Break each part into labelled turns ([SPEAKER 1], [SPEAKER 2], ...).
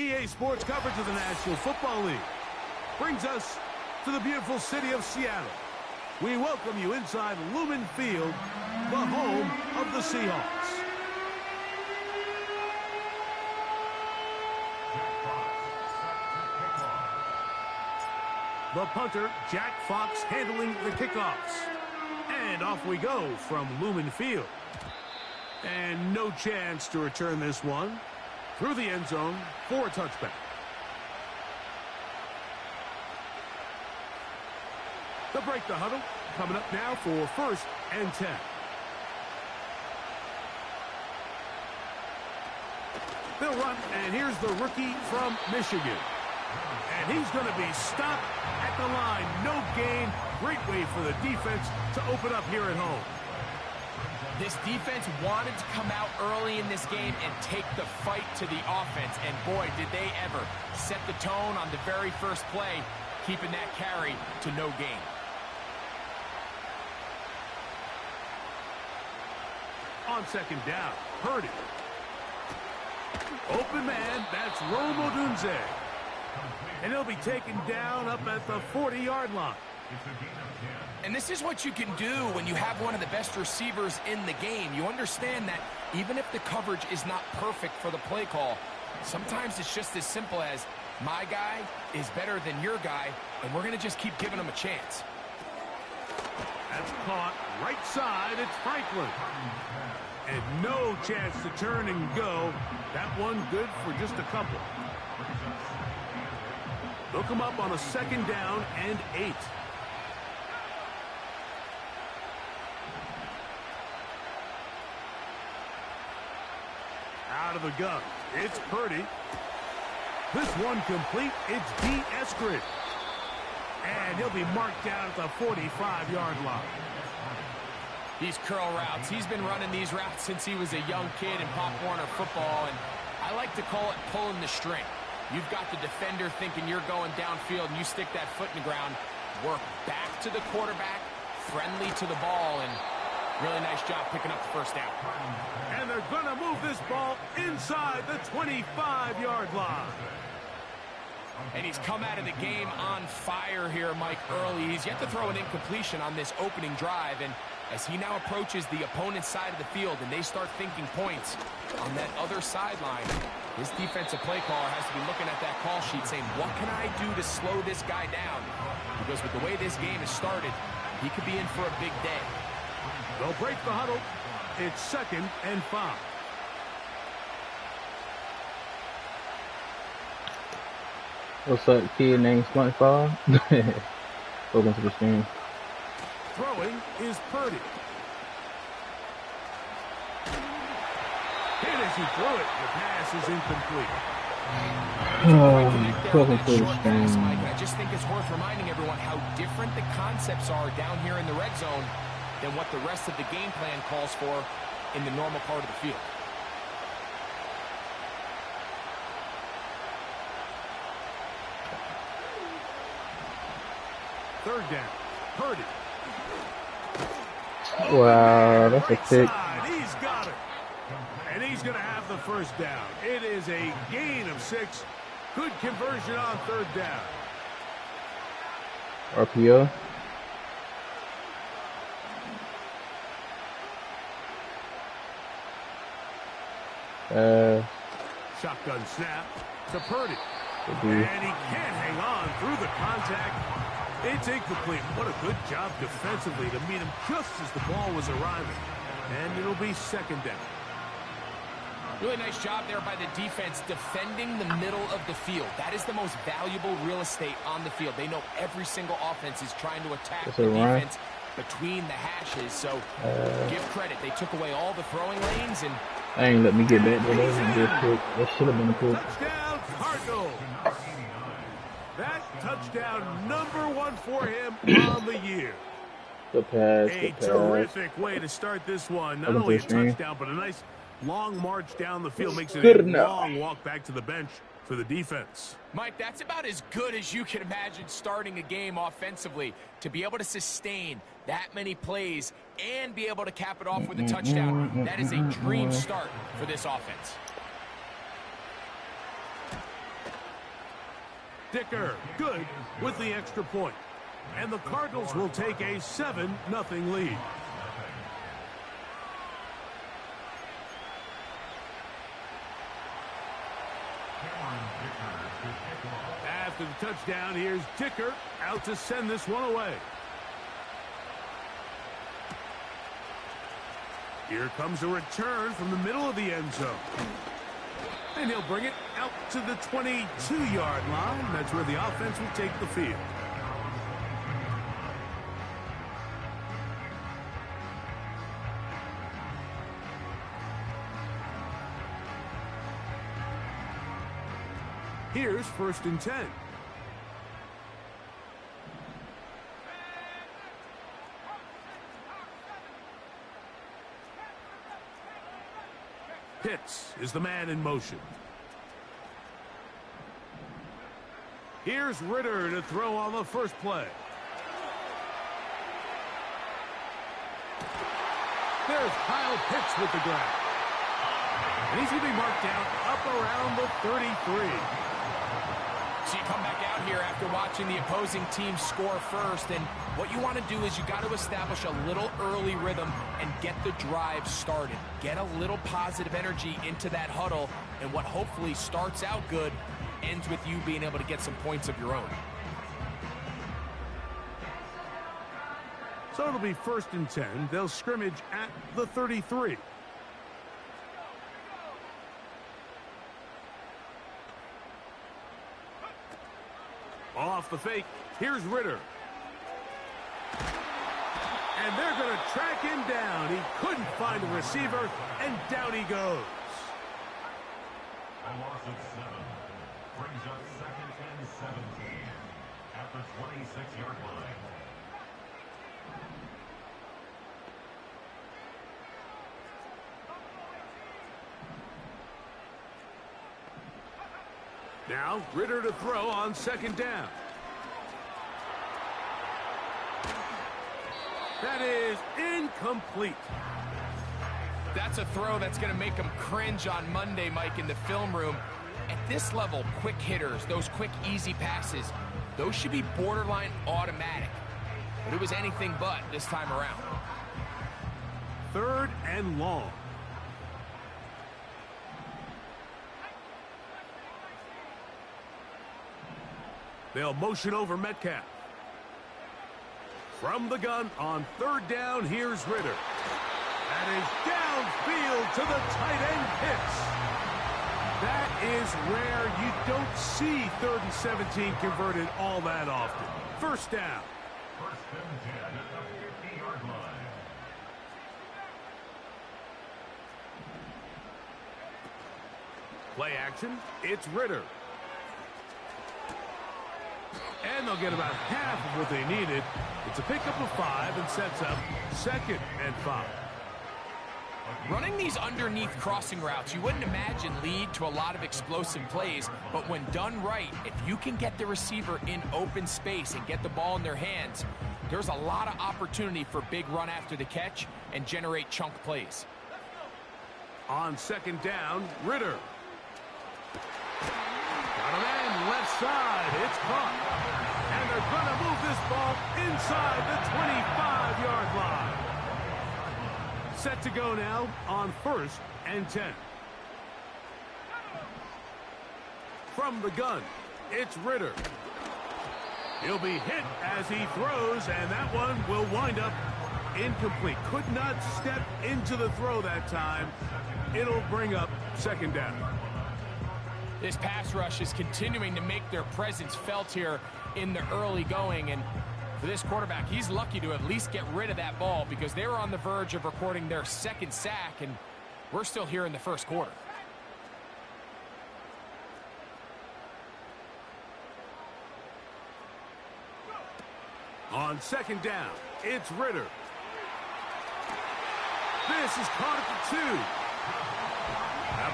[SPEAKER 1] EA Sports coverage of the National Football League brings us to the beautiful city of Seattle. We welcome you inside Lumen Field, the home of the Seahawks. The punter, Jack Fox, handling the kickoffs. And off we go from Lumen Field. And no chance to return this one through the end zone for a touchback. They'll break the huddle. Coming up now for 1st and 10. They'll run, and here's the rookie from Michigan. And he's going to be stopped at the line. No gain. Great way for the defense to open up here at home.
[SPEAKER 2] This defense wanted to come out early in this game and take the fight to the offense. And boy, did they ever set the tone on the very first play, keeping that carry to no gain.
[SPEAKER 1] On 2nd down, Purdy. Open man, that's Rome Odunze. And he'll be taken down up at the 40-yard line.
[SPEAKER 2] And this is what you can do when you have one of the best receivers in the game. You understand that even if the coverage is not perfect for the play call, sometimes it's just as simple as my guy is better than your guy, and we're going to just keep giving him a chance.
[SPEAKER 1] That's caught right side. It's Franklin. And no chance to turn and go. That one good for just a couple. They'll come up on a 2nd down and 8. Out of the gun. It's Purdy. This one complete. It's D. Eskridge. And he'll be marked down at the 45-yard line.
[SPEAKER 2] These curl routes, he's been running these routes since he was a young kid in Pop Warner football, and I like to call it pulling the string. You've got the defender thinking you're going downfield, and you stick that foot in the ground, work back to the quarterback, friendly to the ball, and really nice job picking up the 1st down.
[SPEAKER 1] And they're going to move this ball inside the 25-yard line.
[SPEAKER 2] And he's come out of the game on fire here, Mike, early. He's yet to throw an incompletion on this opening drive, and as he now approaches the opponent's side of the field and they start thinking points on that other sideline, his defensive play caller has to be looking at that call sheet saying, what can I do to slow this guy down? Because with the way this game has started, he could be in for a big day.
[SPEAKER 1] They'll break the huddle. It's 2nd and 5.
[SPEAKER 3] What's up, kid named SpongeBob? Welcome to the stream.
[SPEAKER 1] Throwing is Purdy. And as he threw it, the pass is incomplete.
[SPEAKER 3] Welcome to the stream.
[SPEAKER 2] I just think it's worth reminding everyone how different the concepts are down here in the red zone than what the rest of the game plan calls for in the normal part of the field.
[SPEAKER 1] Third down, Purdy.
[SPEAKER 3] Wow, that's a pick.
[SPEAKER 1] He's got it. And he's going to have the 1st down. It is a gain of 6. Good conversion on 3rd down.
[SPEAKER 3] RPO.
[SPEAKER 1] Shotgun snap to Purdy. And he can't hang on through the contact. It's incomplete. What a good job defensively to meet him just as the ball was arriving. And it'll be 2nd down.
[SPEAKER 2] Really nice job there by the defense defending the middle of the field. That is the most valuable real estate on the field. They know every single offense is trying to attack the defense between the hashes. So give credit. They took away all the throwing lanes. And
[SPEAKER 3] I ain't let me get back there. That should have been a pick.
[SPEAKER 1] Touchdown, Cardinals. That touchdown number 1 for him on the year.
[SPEAKER 3] Good pass.
[SPEAKER 1] A terrific way to start this one. Not only a touchdown, but a nice long march down the field. Makes it a long walk back to the bench for the defense.
[SPEAKER 2] Mike, that's about as good as you can imagine starting a game offensively. To be able to sustain that many plays and be able to cap it off with a touchdown, that is a dream start for this offense.
[SPEAKER 1] Dicker, good with the extra point. And the Cardinals will take a 7-0 lead. After the touchdown, here's Dicker out to send this one away. Here comes a return from the middle of the end zone. And he'll bring it out to the 22-yard line. That's where the offense will take the field. Here's 1st and 10. Pitts is the man in motion. Here's Ritter to throw on the first play. There's Kyle Pitts with the grab. And he's going to be marked down up around the 33.
[SPEAKER 2] So you come back out here after watching the opposing team score first, and what you want to do is you got to establish a little early rhythm and get the drive started. Get a little positive energy into that huddle, and what hopefully starts out good ends with you being able to get some points of your own.
[SPEAKER 1] So it'll be 1st and 10. They'll scrimmage at the 33. Off the fake, here's Ritter. And they're going to track him down. He couldn't find the receiver, and down he goes.
[SPEAKER 4] A loss of 7 brings up 2nd and 17 at the 26-yard line.
[SPEAKER 1] Now, Ritter to throw on 2nd down. That is incomplete.
[SPEAKER 2] That's a throw that's going to make them cringe on Monday, Mike, in the film room. At this level, quick hitters, those quick, easy passes, those should be borderline automatic. But it was anything but this time around.
[SPEAKER 1] 3rd and long. They'll motion over Metcalf. From the gun on 3rd down, here's Ritter. That is downfield to the tight end Pitts. That is rare. You don't see 3rd and 17 converted all that often. 1st down.
[SPEAKER 4] 1st and 10 at the 50-yard line.
[SPEAKER 1] Play action. It's Ritter. And they'll get about half of what they needed. It's a pickup of 5 and sets up 2nd and 5.
[SPEAKER 2] Running these underneath crossing routes, you wouldn't imagine lead to a lot of explosive plays, but when done right, if you can get the receiver in open space and get the ball in their hands, there's a lot of opportunity for big run after the catch and generate chunk plays.
[SPEAKER 1] On 2nd down, Ritter. Got a man left side. It's caught. And they're going to move this ball inside the 25-yard line. Set to go now on 1st and 10. From the gun, it's Ritter. He'll be hit as he throws, and that one will wind up incomplete. Could not step into the throw that time. It'll bring up 2nd down.
[SPEAKER 2] This pass rush is continuing to make their presence felt here in the early going, and for this quarterback, he's lucky to at least get rid of that ball because they were on the verge of recording their 2nd sack, and we're still here in the 1st quarter.
[SPEAKER 1] On 2nd down, it's Ritter. This is caught at the 2.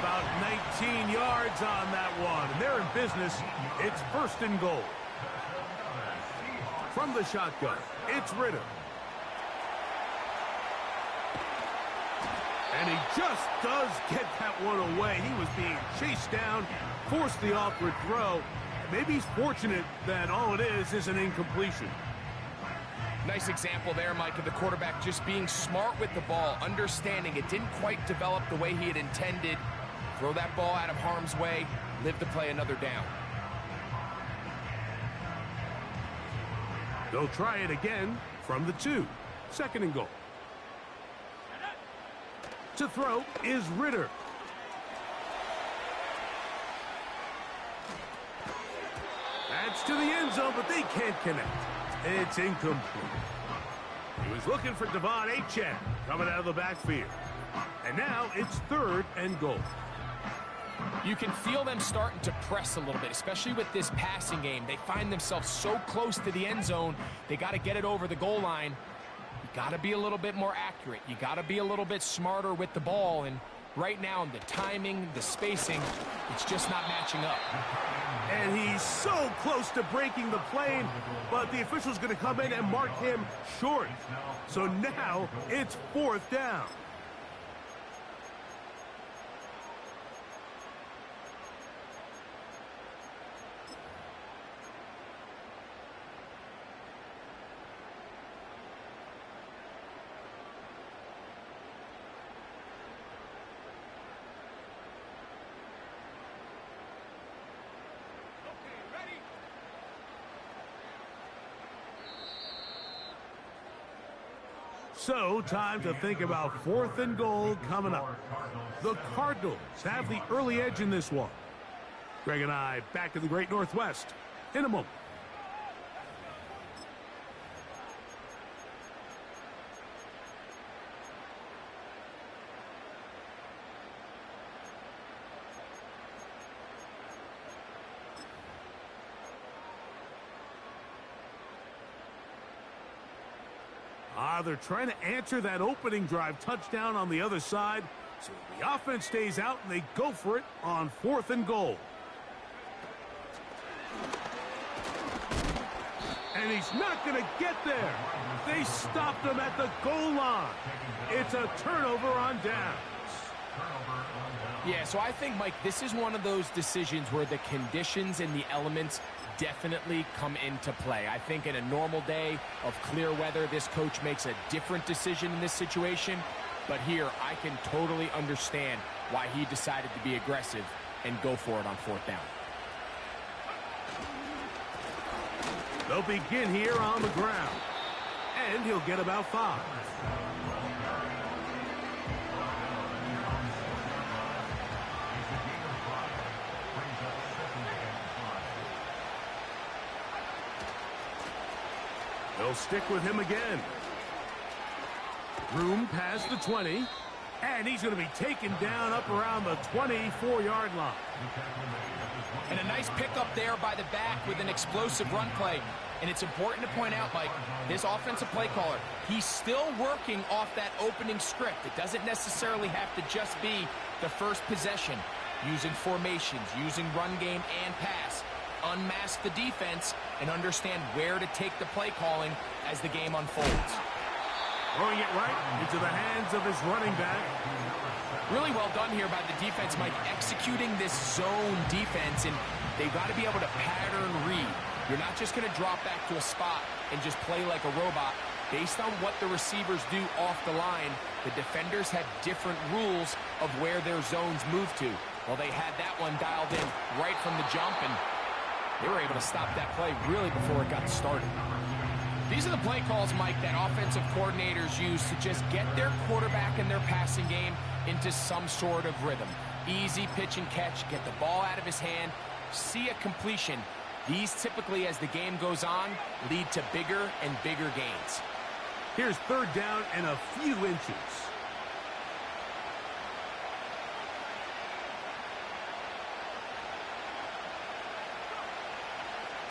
[SPEAKER 1] About 19 yards on that one. And they're in business. It's 1st and goal. From the shotgun, it's Ritter. And he just does get that one away. He was being chased down, forced the awkward throw, Maybe he's fortunate that all it is an incompletion.
[SPEAKER 2] Nice example there, Mike, of the quarterback just being smart with the ball, understanding it didn't quite develop the way he had intended. Throw that ball out of harm's way, live to play another down.
[SPEAKER 1] They'll try it again from the 2. 2nd and goal. To throw is Ritter. That's to the end zone, but they can't connect. It's incomplete. He was looking for Devon Achane coming out of the backfield. And now it's 3rd and goal.
[SPEAKER 2] You can feel them starting to press a little bit, especially with this passing game. They find themselves so close to the end zone, they got to get it over the goal line. You got to be a little bit more accurate. You got to be a little bit smarter with the ball. And right now, the timing, the spacing, it's just not matching up.
[SPEAKER 1] And he's so close to breaking the plane, but the official's going to come in and mark him short. So now it's 4th down. So, time to think about 4th and goal coming up. The Cardinals have the early edge in this one. Greg and I back in the Great Northwest in a moment. They're trying to answer that opening drive touchdown on the other side. So the offense stays out and they go for it on 4th and goal. And he's not going to get there. They stopped him at the goal line. It's a turnover on downs.
[SPEAKER 2] Yeah, so I think, Mike, this is one of those decisions where the conditions and the elements definitely come into play. I think in a normal day of clear weather, this coach makes a different decision in this situation. But here, I can totally understand why he decided to be aggressive and go for it on 4th down.
[SPEAKER 1] They'll begin here on the ground. And he'll get about 5. They'll stick with him again. Room past the 20. And he's going to be taken down up around the 24-yard line.
[SPEAKER 2] And a nice pickup there by the back with an explosive run play. And it's important to point out, Mike, this offensive play caller, he's still working off that opening script. It doesn't necessarily have to just be the first possession. Using formations, using run game and pass. Unmask the defense and understand where to take the play calling as the game unfolds.
[SPEAKER 1] Throwing it right into the hands of his running back.
[SPEAKER 2] Really well done here by the defense, Mike, executing this zone defense, and they've got to be able to pattern read. You're not just going to drop back to a spot and just play like a robot. Based on what the receivers do off the line, the defenders have different rules of where their zones move to. Well, they had that one dialed in right from the jump, and they were able to stop that play really before it got started. These are the play calls, Mike, that offensive coordinators use to just get their quarterback and their passing game into some sort of rhythm. Easy pitch and catch, get the ball out of his hand, see a completion. These typically, as the game goes on, lead to bigger and bigger gains.
[SPEAKER 1] Here's 3rd down and a few inches.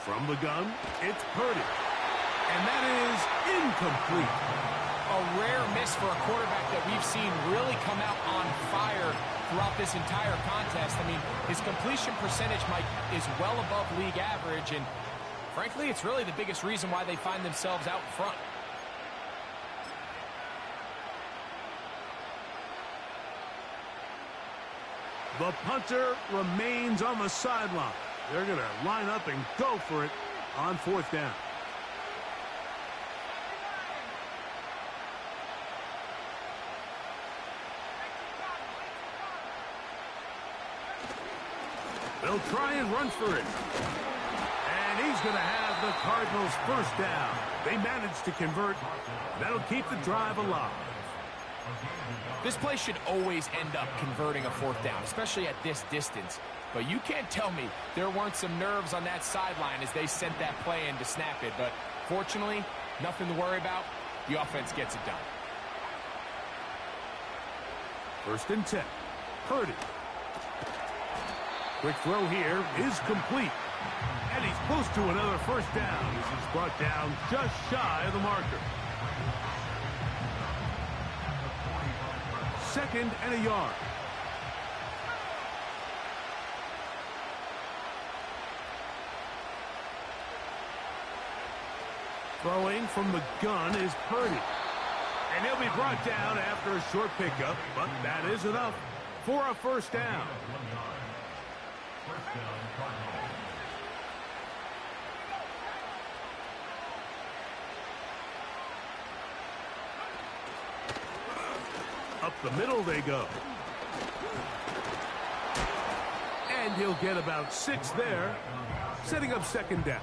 [SPEAKER 1] From the gun, it's Purdy. And that is incomplete.
[SPEAKER 2] A rare miss for a quarterback that we've seen really come out on fire throughout this entire contest. I mean, his completion percentage, Mike, is well above league average, and frankly, it's really the biggest reason why they find themselves out in front.
[SPEAKER 1] The punter remains on the sideline. They're going to line up and go for it on 4th down. They'll try and run for it. And he's going to have the Cardinals' 1st down. They managed to convert. That'll keep the drive alive.
[SPEAKER 2] This play should always end up converting a 4th down, especially at this distance. But you can't tell me there weren't some nerves on that sideline as they sent that play in to snap it. But fortunately, nothing to worry about. The offense gets it done.
[SPEAKER 1] 1st and 10. Purdy. Quick throw here is complete. And he's close to another 1st down. He's brought down just shy of the marker. 2nd and a yard. Throwing from the gun is Purdy. And he'll be brought down after a short pickup, but that is enough for a 1st down. Up the middle they go. And he'll get about 6 there, setting up 2nd down.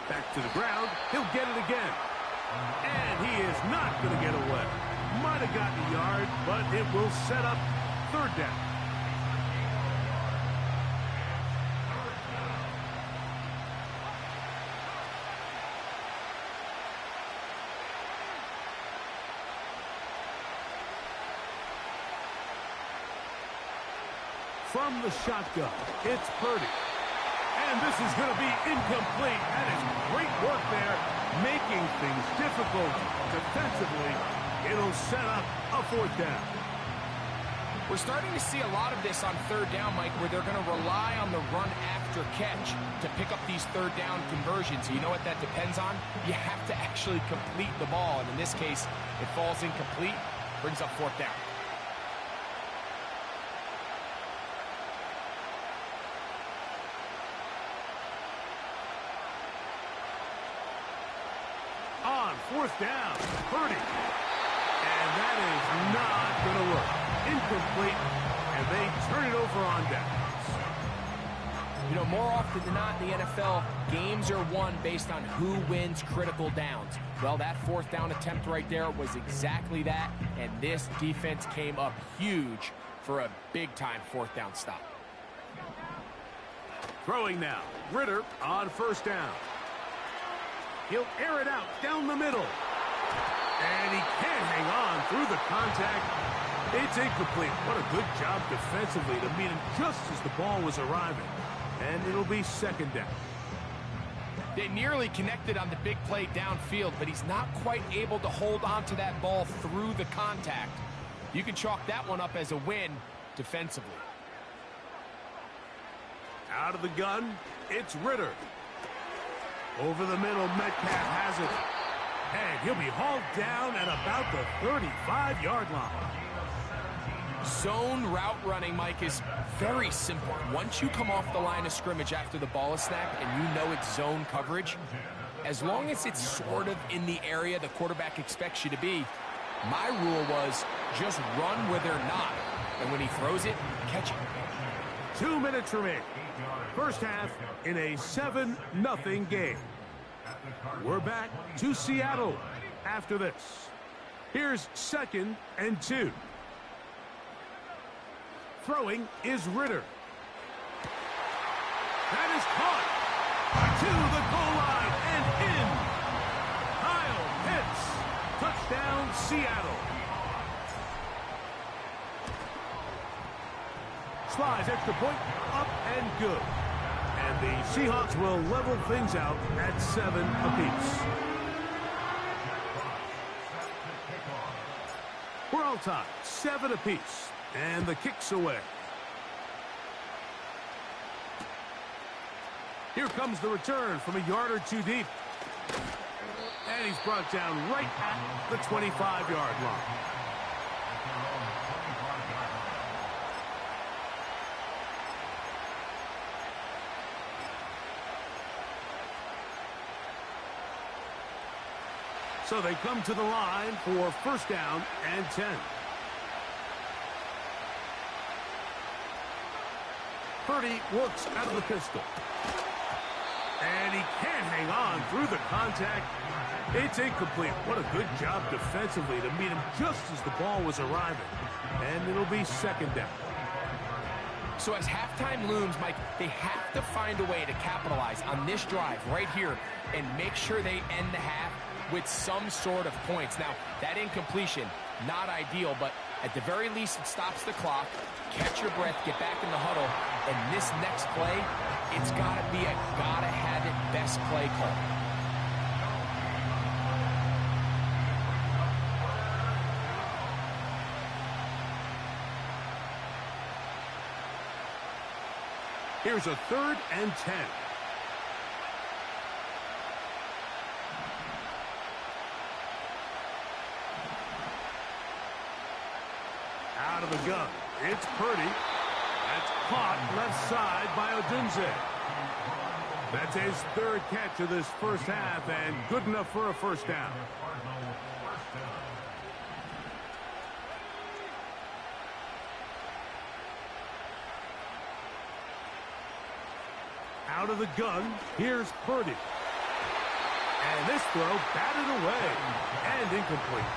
[SPEAKER 1] Back to the ground. He'll get it again. And he is not going to get away. Might have gotten a yard, but it will set up 3rd down. From the shotgun, it's Purdy. And this is going to be incomplete. That is great work there, making things difficult defensively. It'll set up a 4th down.
[SPEAKER 2] We're starting to see a lot of this on 3rd down, Mike, where they're going to rely on the run after catch to pick up these 3rd down conversions. You know what that depends on? You have to actually complete the ball. And in this case, it falls incomplete, brings up 4th down.
[SPEAKER 1] On 4th down, Purdy. And that is not going to work. Incomplete, and they turn it over on downs.
[SPEAKER 2] You know, more often than not in the NFL, games are won based on who wins critical downs. Well, that 4th down attempt right there was exactly that, and this defense came up huge for a big-time 4th down stop.
[SPEAKER 1] Throwing now, Ritter on 1st down. He'll air it out down the middle. And he can't hang on through the contact. It's incomplete. What a good job defensively to meet him just as the ball was arriving. And it'll be 2nd down.
[SPEAKER 2] They nearly connected on the big play downfield, but he's not quite able to hold on to that ball through the contact. You can chalk that one up as a win defensively.
[SPEAKER 1] Out of the gun, it's Ritter. Over the middle, Metcalf has it. And he'll be hauled down at about the 35-yard line.
[SPEAKER 2] Zone route running, Mike, is very simple. Once you come off the line of scrimmage after the ball is snapped and you know it's zone coverage, as long as it's sort of in the area the quarterback expects you to be, my rule was just run where they're not. And when he throws it, catch it.
[SPEAKER 1] 2 minutes remaining. 1st half in a 7-0 game. We're back to Seattle after this. Here's 2nd and 2. Throwing is Ritter. That is caught to the goal line and in. Kyle Pitts. Touchdown, Seattle. Slides extra point, up and good. And the Seahawks will level things out at 7 apiece. We're all tied, 7 apiece. And the kick's away. Here comes the return from a yard or two deep. And he's brought down right at the 25-yard line. So they come to the line for first down and 10. Purdy works out of the pistol. And he can't hang on through the contact. It's incomplete. What a good job defensively to meet him just as the ball was arriving. And it'll be second down.
[SPEAKER 2] So as halftime looms, Mike, they have to find a way to capitalize on this drive right here and make sure they end the half with some sort of points. Now, that incompletion, not ideal, but at the very least, it stops the clock. Catch your breath, get back in the huddle, and this next play, it's got to be a gotta-have-it best play call.
[SPEAKER 1] Here's a 3rd and 10. Out of the gun, it's Purdy. That's caught left side by Odunze. That's his 3rd catch of this first half, and good enough for a first down. Out of the gun, here's Purdy. And this throw batted away and incomplete.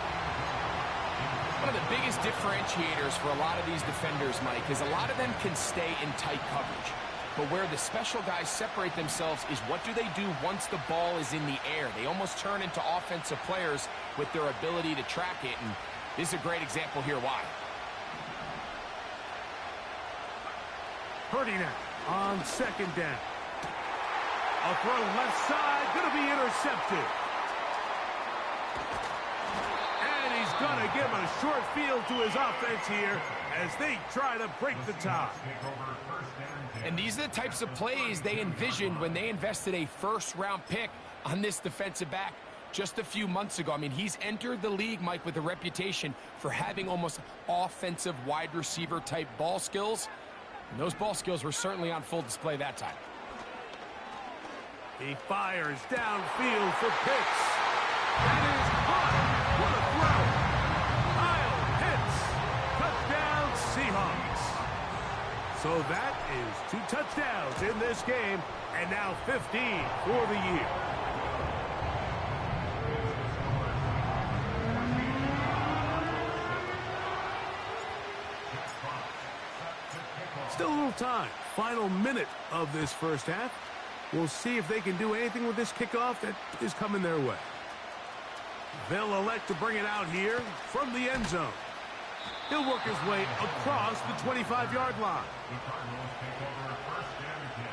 [SPEAKER 2] One of the biggest differentiators for a lot of these defenders, Mike, is a lot of them can stay in tight coverage. But where the special guys separate themselves is what do they do once the ball is in the air? They almost turn into offensive players with their ability to track it, and this is a great example here why.
[SPEAKER 1] Purdy now on second down. A throw left side, going to be intercepted. And he's going to give a short field to his offense here as they try to break the tie.
[SPEAKER 2] And these are the types of plays they envisioned when they invested a first-round pick on this defensive back just a few months ago. I mean, he's entered the league, Mike, with a reputation for having almost offensive wide receiver type ball skills. And those ball skills were certainly on full display that time.
[SPEAKER 1] He fires downfield for picks. That is caught. What a throw. Kyle Pitts. Touchdown, Seahawks. So that is 2 touchdowns in this game, and now 15 for the year. Still a little time. Final minute of this first half. We'll see if they can do anything with this kickoff that is coming their way. They'll elect to bring it out here from the end zone. He'll work his way across the 25-yard line.
[SPEAKER 4] The Cardinals take over first down and 10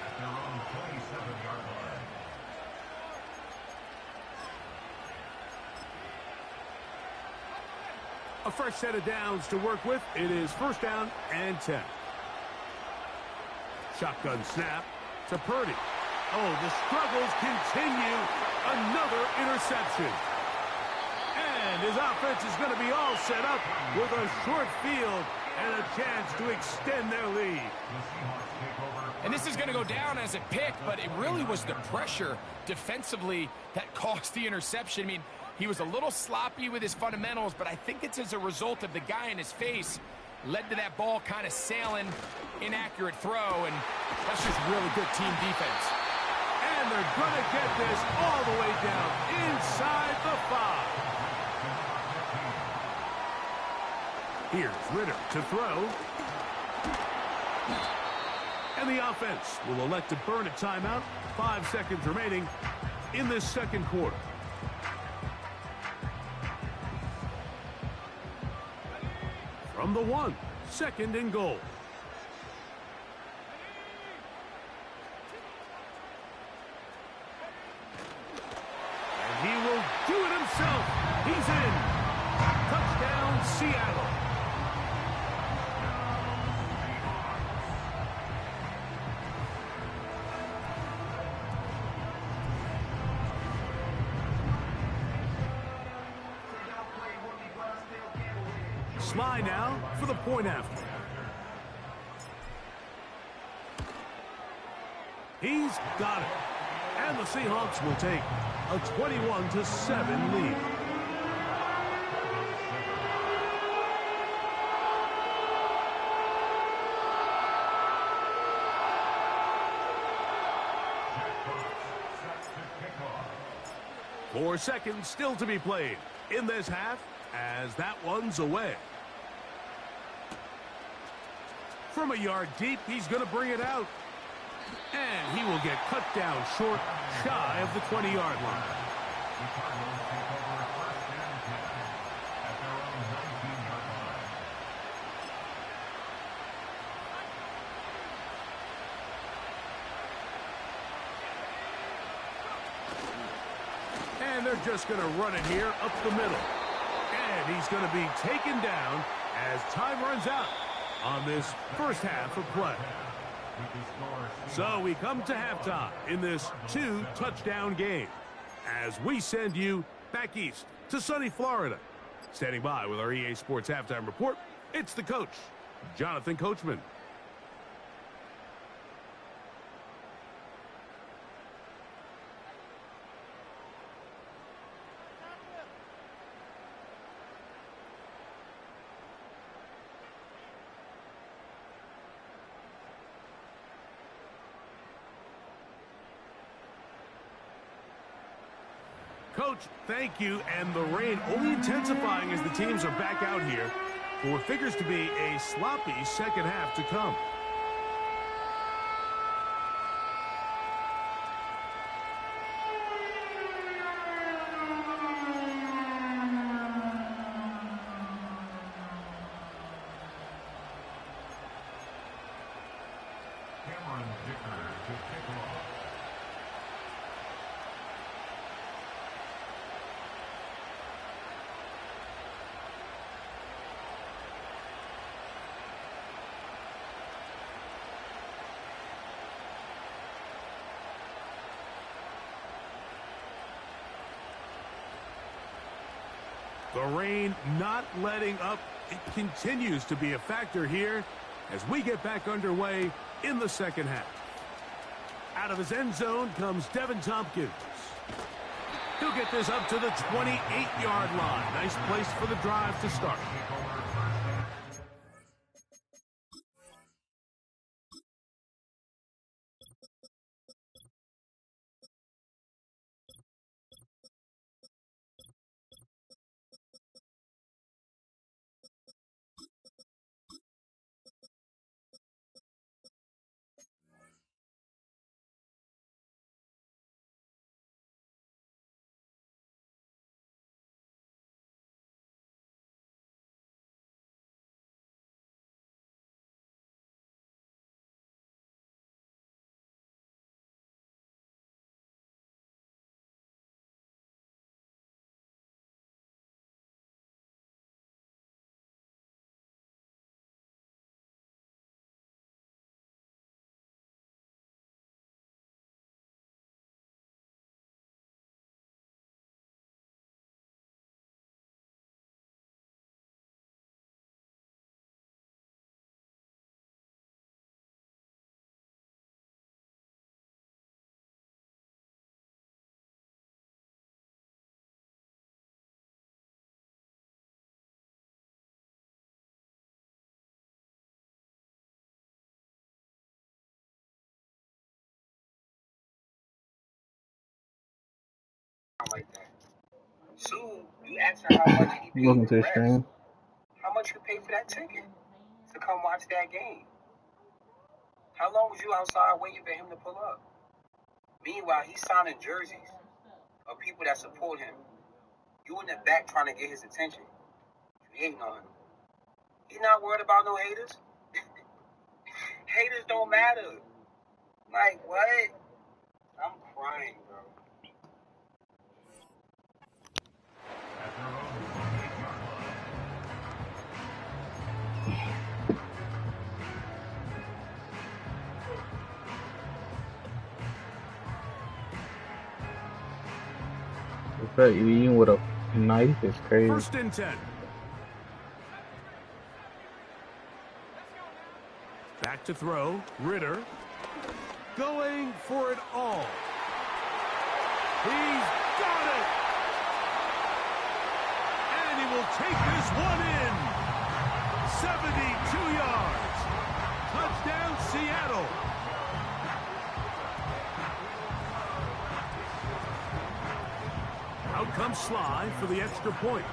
[SPEAKER 4] at their own 27-yard line.
[SPEAKER 1] A fresh set of downs to work with. It is first down and 10. Shotgun snap to Purdy. Oh, the struggles continue. Another interception. And his offense is going to be all set up with a short field and a chance to extend their lead.
[SPEAKER 2] And this is going to go down as a pick, but it really was the pressure defensively that caused the interception. I mean, he was a little sloppy with his fundamentals, but I think it's as a result of the guy in his face led to that ball kind of sailing, inaccurate throw, and that's just really good team defense.
[SPEAKER 1] And they're going to get this all the way down inside the 5. Here's Ritter to throw. And the offense will elect to burn a timeout. 5 seconds remaining in this second quarter. From the 1, 2nd and goal. And he will do it himself. He's in. Touchdown, Seattle. Sly now for the point after. He's got it. And the Seahawks will take a 21-7 lead. Four seconds still to be played in this half as that one's away. From a yard deep, he's going to bring it out. And he will get cut down short, shy of the 20-yard line. And they're just going to run it here up the middle. And he's going to be taken down as time runs out on this first half of play. So we come to halftime in this 2-touchdown game as we send you back east to sunny Florida. Standing by with our EA Sports Halftime Report, it's the coach, Jonathan Coachman. Coach, thank you, and the rain only intensifying as the teams are back out here for what figures to be a sloppy second half to come. The rain not letting up. It continues to be a factor here as we get back underway in the second half. Out of his end zone comes Devin Tompkins. He'll get this up to the 28-yard line. Nice place for the drive to start.
[SPEAKER 5] Like that. Two, you asked her how much he paid.
[SPEAKER 3] Welcome to the stream.
[SPEAKER 5] How much you paid for that ticket to come watch that game? How long was you outside waiting for him to pull up? Meanwhile, he's signing jerseys of people that support him. You in the back trying to get his attention. You hating on him. He's not worried about no haters. Haters don't matter. Like, what? I'm crying, bro.
[SPEAKER 3] The fact you eating with a knife is crazy.
[SPEAKER 1] First and 10. Back to throw. Ritter. Going for it all. He's got it. And he will take this one in. 72 yards. Touchdown, Seattle. Out comes Sly for the extra point.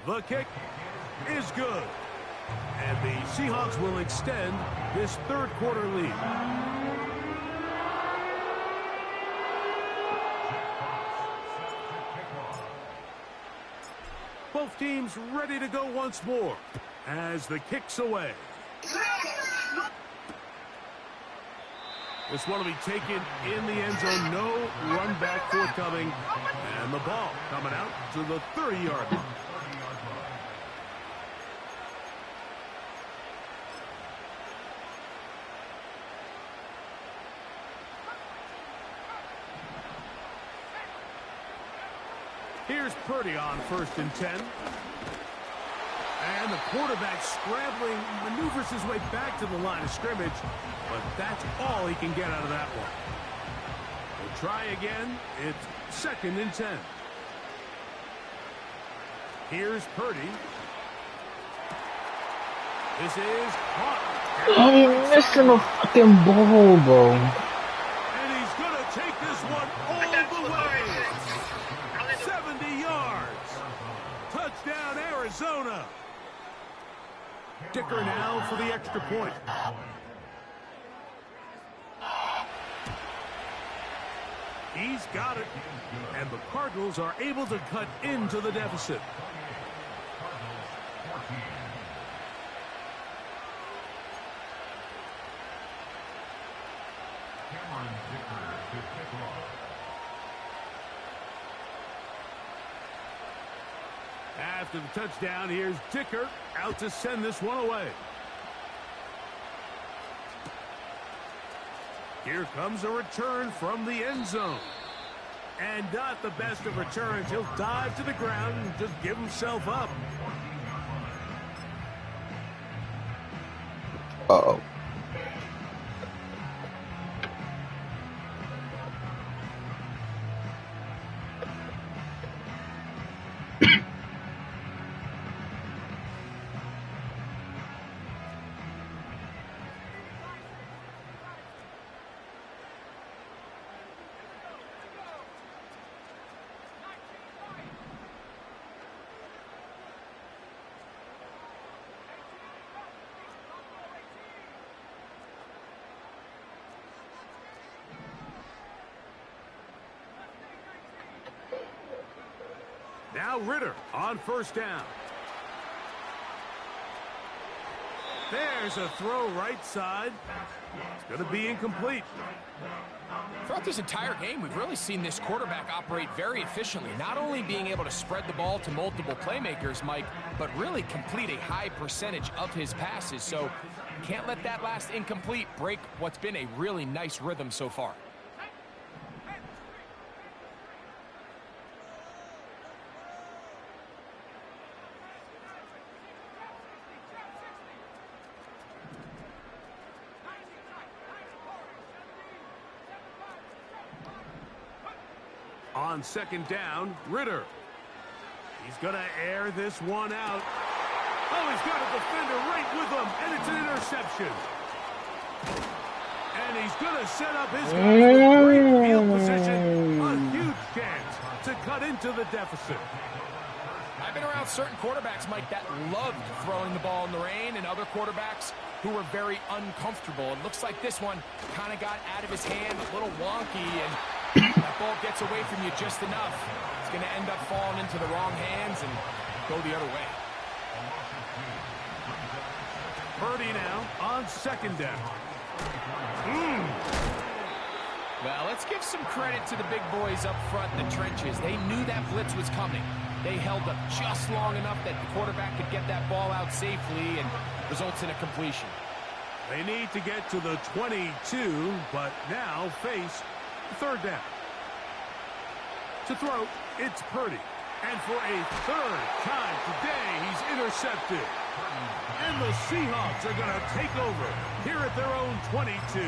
[SPEAKER 1] The kick is good. And the Seahawks will extend this third quarter lead. Both teams ready to go once more as the kick's away. This one will be taken in the end zone. No run back forthcoming. And the ball coming out to the 30-yard line. Here's Purdy on 1st and 10. And the quarterback scrambling, maneuvers his way back to the line of scrimmage. But that's all he can get out of that one. We'll try again. It's 2nd and 10. Here's Purdy. This is caught.
[SPEAKER 3] Oh, you're missing a fucking ball, bro.
[SPEAKER 1] And he's going to take this one all the way. 70 yards. Touchdown, Arizona. Dicker now for the extra point. He's got it. And the Cardinals are able to cut into the deficit. After the touchdown, here's Dicker out to send this one away. Here comes a return from the end zone. And not the best of returns. He'll dive to the ground and just give himself up.
[SPEAKER 3] Uh-oh.
[SPEAKER 1] Now Ritter on 1st down. There's a throw right side. It's going to be incomplete.
[SPEAKER 2] Throughout this entire game, we've really seen this quarterback operate very efficiently, not only being able to spread the ball to multiple playmakers, Mike, but really complete a high percentage of his passes. So can't let that last incomplete break what's been a really nice rhythm so far.
[SPEAKER 1] On 2nd down, Ritter. He's going to air this one out. Oh, he's got a defender right with him, and it's an interception. And he's going to set up his guys with great field position. A huge chance to cut into the deficit.
[SPEAKER 2] I've been around certain quarterbacks, Mike, that loved throwing the ball in the rain, and other quarterbacks who were very uncomfortable. It looks like this one kind of got out of his hand, a little wonky, and that ball gets away from you just enough. It's going to end up falling into the wrong hands and go the other way.
[SPEAKER 1] Purdy now on 2nd down.
[SPEAKER 2] Well, let's give some credit to the big boys up front in the trenches. They knew that blitz was coming. They held up just long enough that the quarterback could get that ball out safely and results in a completion.
[SPEAKER 1] They need to get to the 22, but now face 3rd down. To throw, it's Purdy. And for a 3rd time today, he's intercepted. And the Seahawks are going to take over here at their own 22.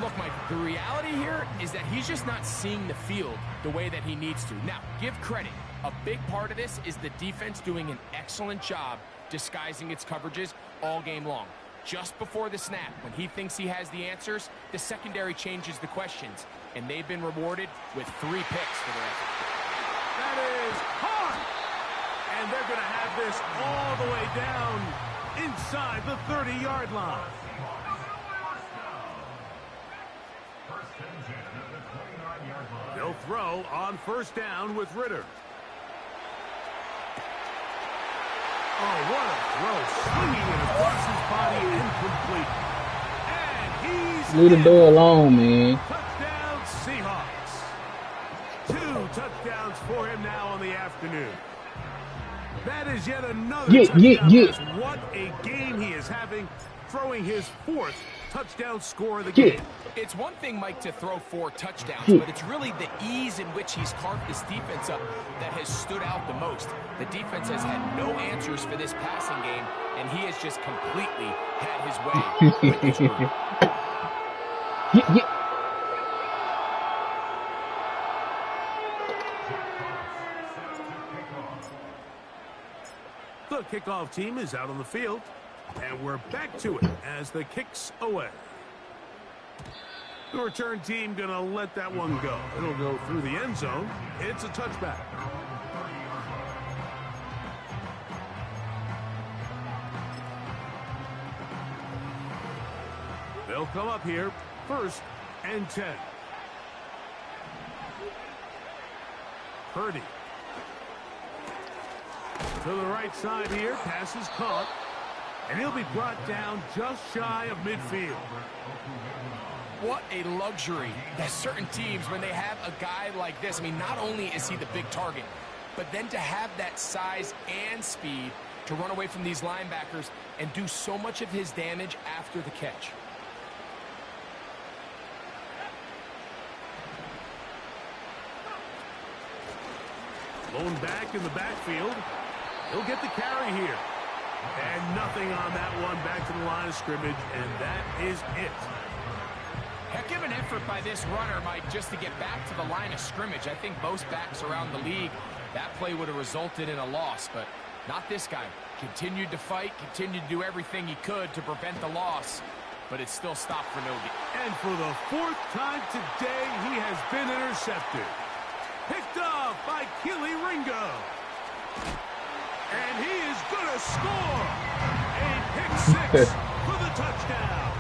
[SPEAKER 2] Look, Mike, the reality here is that he's just not seeing the field the way that he needs to. Now, give credit. A big part of this is the defense doing an excellent job disguising its coverages all game long. Just before the snap, when he thinks he has the answers, the secondary changes the questions, and they've been rewarded with 3 picks for their effort.
[SPEAKER 1] That is hard! And they're going to have this all the way down inside the 30-yard line. They'll throw on first down with Ritter. Oh, what a throw. Swinging it across his body, incomplete. And he's
[SPEAKER 3] Leave the door alone, man.
[SPEAKER 1] touchdown Seahawks. 2 touchdowns for him now on the afternoon. That is yet another touchdown. What a game he is having, throwing his 4th touchdown score of the game.
[SPEAKER 2] It's one thing, Mike, to throw 4 touchdowns, but it's really the ease in which he's carved this defense up that has stood out the most. The defense has had no answers for this passing game, and he has just completely had his way with this group.
[SPEAKER 1] The kickoff team is out on the field, and we're back to it as the kick's away. The return team going to let that one go. It'll go through the end zone. It's a touchback. They'll come up here, 1st and 10. Purdy. To the right side here, pass is caught, and he'll be brought down just shy of midfield.
[SPEAKER 2] What a luxury that certain teams, when they have a guy like this, I mean, not only is he the big target, but then to have that size and speed to run away from these linebackers and do so much of his damage after the catch.
[SPEAKER 1] Blown back in the backfield. He'll get the carry here. And nothing on that one, back to the line of scrimmage, and that is it.
[SPEAKER 2] Heck of an effort by this runner, Mike, just to get back to the line of scrimmage. I think most backs around the league, that play would have resulted in a loss, but not this guy. Continued to fight, continued to do everything he could to prevent the loss, but it still stopped for no gain.
[SPEAKER 1] And for the 4th time today, he has been intercepted. Picked off by Keely Ringo. And he is going to score a pick 6 for the touchdown.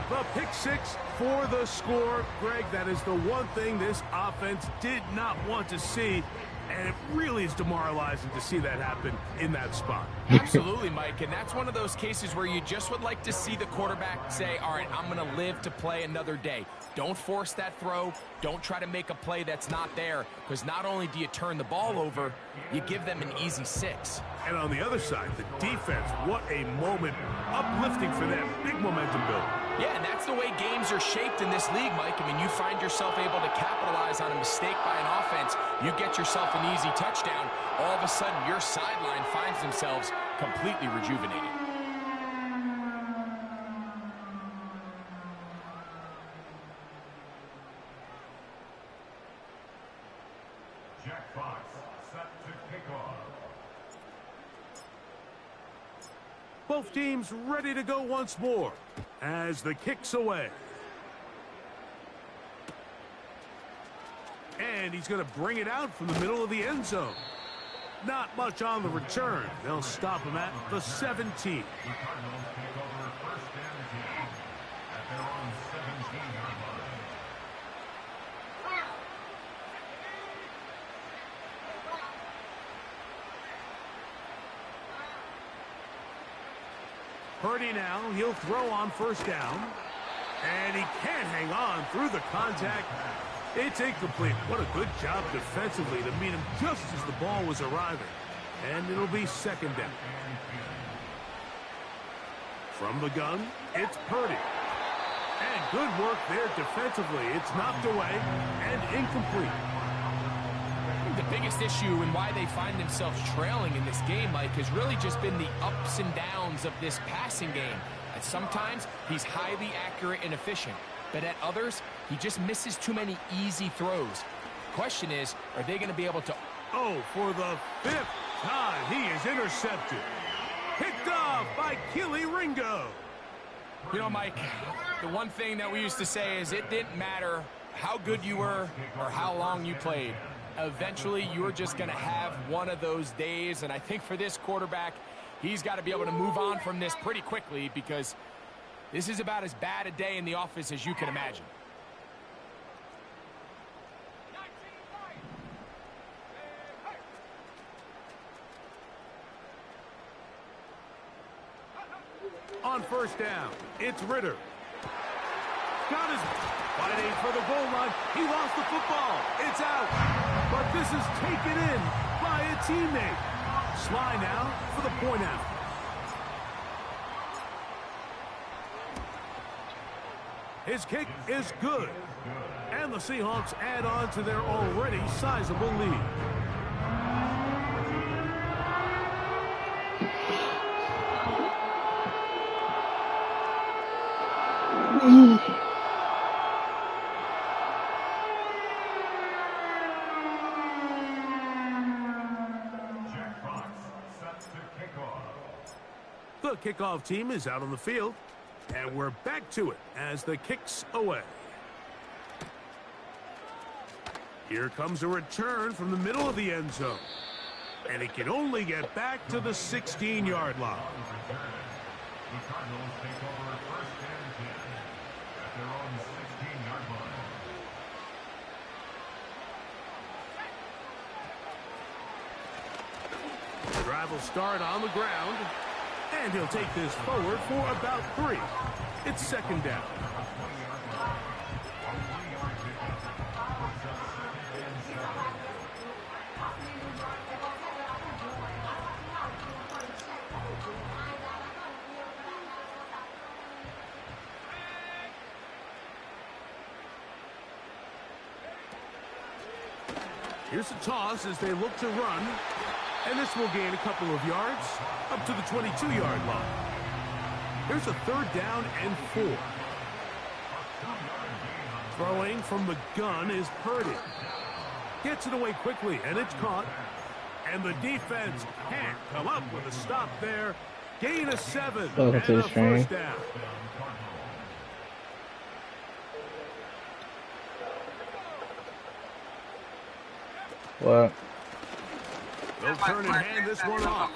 [SPEAKER 1] The pick 6 for the score. Greg, that is the one thing this offense did not want to see, and it really is demoralizing to see that happen in that spot.
[SPEAKER 2] Absolutely, Mike, and that's one of those cases where you just would like to see the quarterback say, all right, I'm going to live to play another day. Don't force that throw. Don't try to make a play that's not there, because not only do you turn the ball over, you give them an easy 6.
[SPEAKER 1] And on the other side, the defense, what a moment. Uplifting for them. Big momentum build.
[SPEAKER 2] Yeah, and that's the way games are shaped in this league, Mike. I mean, you find yourself able to capitalize on a mistake by an offense. You get yourself an easy touchdown. All of a sudden, your sideline finds themselves completely rejuvenated.
[SPEAKER 4] Jack Fox set to kick off.
[SPEAKER 1] Both teams ready to go once more as the kick's away. And he's going to bring it out from the middle of the end zone. Not much on the return. They'll stop him at the 17.
[SPEAKER 4] The Cardinals take over 1st and 10 at their own 17-yard line.
[SPEAKER 1] Purdy now, he'll throw on first down. And he can't hang on through the contact. It's incomplete. What a good job defensively to meet him just as the ball was arriving. And it'll be 2nd down. From the gun, it's Purdy. And good work there defensively. It's knocked away and incomplete.
[SPEAKER 2] The biggest issue and why they find themselves trailing in this game, Mike, has really just been the ups and downs of this passing game. And sometimes he's highly accurate and efficient, but at others, he just misses too many easy throws. Question is, are they going to be able to...
[SPEAKER 1] Oh, for the 5th time, he is intercepted. Picked off by Keely Ringo.
[SPEAKER 2] You know, Mike, the one thing that we used to say is it didn't matter how good you were or how long you played. Eventually, you're just going to have one of those days, and I think for this quarterback, he's got to be able to move on from this pretty quickly because this is about as bad a day in the office as you can imagine.
[SPEAKER 1] On first down, it's Ritter. Got his fighting for the goal line. He lost the football. It's out. But this is taken in by a teammate. Sly now for the point out. His kick is good. And the Seahawks add on to their already sizable lead. The kickoff team is out on the field, and we're back to it as the kick's away. Here comes a return from the middle of the end zone, and he can only get back to the 16-yard line.
[SPEAKER 4] The Cardinals take over 1st and 10 at their own 16-yard line.
[SPEAKER 1] The drive will start on the ground, and he'll take this forward for about 3. It's 2nd down. Here's a toss as they look to run. And this will gain a couple of yards up to the 22-yard line. Here's a 3rd down and 4. Throwing from the gun is Purdy. Gets it away quickly, and it's caught. And the defense can't come up with a stop there. Gain of 7 and a 1st down.
[SPEAKER 3] What?
[SPEAKER 1] They'll turn and hand this one off.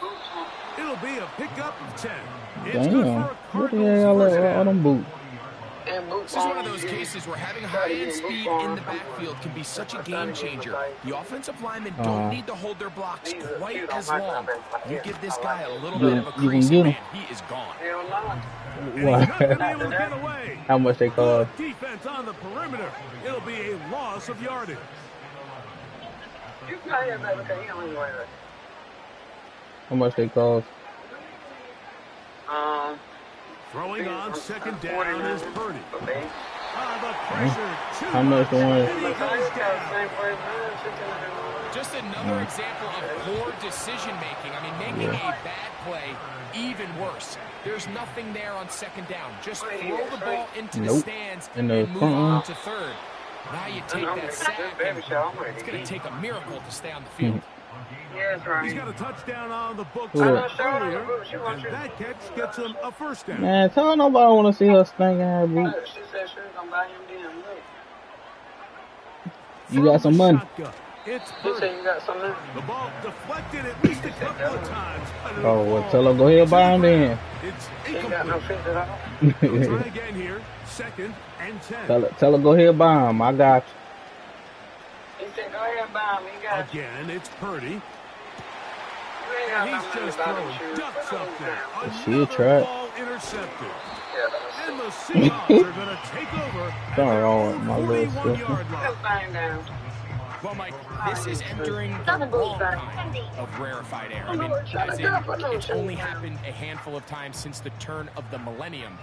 [SPEAKER 1] It'll be a pickup of 10. It's
[SPEAKER 3] Damn.
[SPEAKER 1] good for a
[SPEAKER 3] What the
[SPEAKER 1] Cardinals
[SPEAKER 3] hell
[SPEAKER 1] first
[SPEAKER 3] all
[SPEAKER 1] down.
[SPEAKER 3] them boots?
[SPEAKER 2] This is one of those cases where having high-end speed in the backfield can be such a game changer. The offensive linemen don't need to hold their blocks quite as long. You give this guy a little bit of a crease, and man, he is gone.
[SPEAKER 1] And he's not going to be able to get away.
[SPEAKER 3] How much they cost?
[SPEAKER 1] Good defense on the perimeter. It'll be a loss of yardage.
[SPEAKER 3] How much they cost?
[SPEAKER 1] Throwing on 2nd down is Purdy. The pressure.
[SPEAKER 3] How much the one?
[SPEAKER 1] And he goes down.
[SPEAKER 2] Just another example of poor decision-making. I mean, making a bad play even worse. There's nothing there on 2nd down. Just throw the ball into the stands and move on to 3rd. Now you take that sack, and it's going to take a miracle to stay on the field.
[SPEAKER 1] He's got a touchdown on the books earlier, and that catch gets him a 1st down.
[SPEAKER 3] Man, tell nobody want to see her stinking her boots. You got some money.
[SPEAKER 1] It's Purdy. The ball deflected at least a couple of times.
[SPEAKER 3] Oh, well, tell her go ahead and buy him then.
[SPEAKER 1] It's incomplete. We'll try again here. 2nd and 10.
[SPEAKER 3] Tell her go ahead and buy him. I got you.
[SPEAKER 1] Again, it's Purdy. And he's just throwing ducks up there. Another ball intercepted. And the Seahawks are going to take over at their own 41-yard line.
[SPEAKER 2] Well, Mike, this is entering the wrong kind of rarefied air. I mean, as in, it's only happened a handful of times since the turn of the millennium.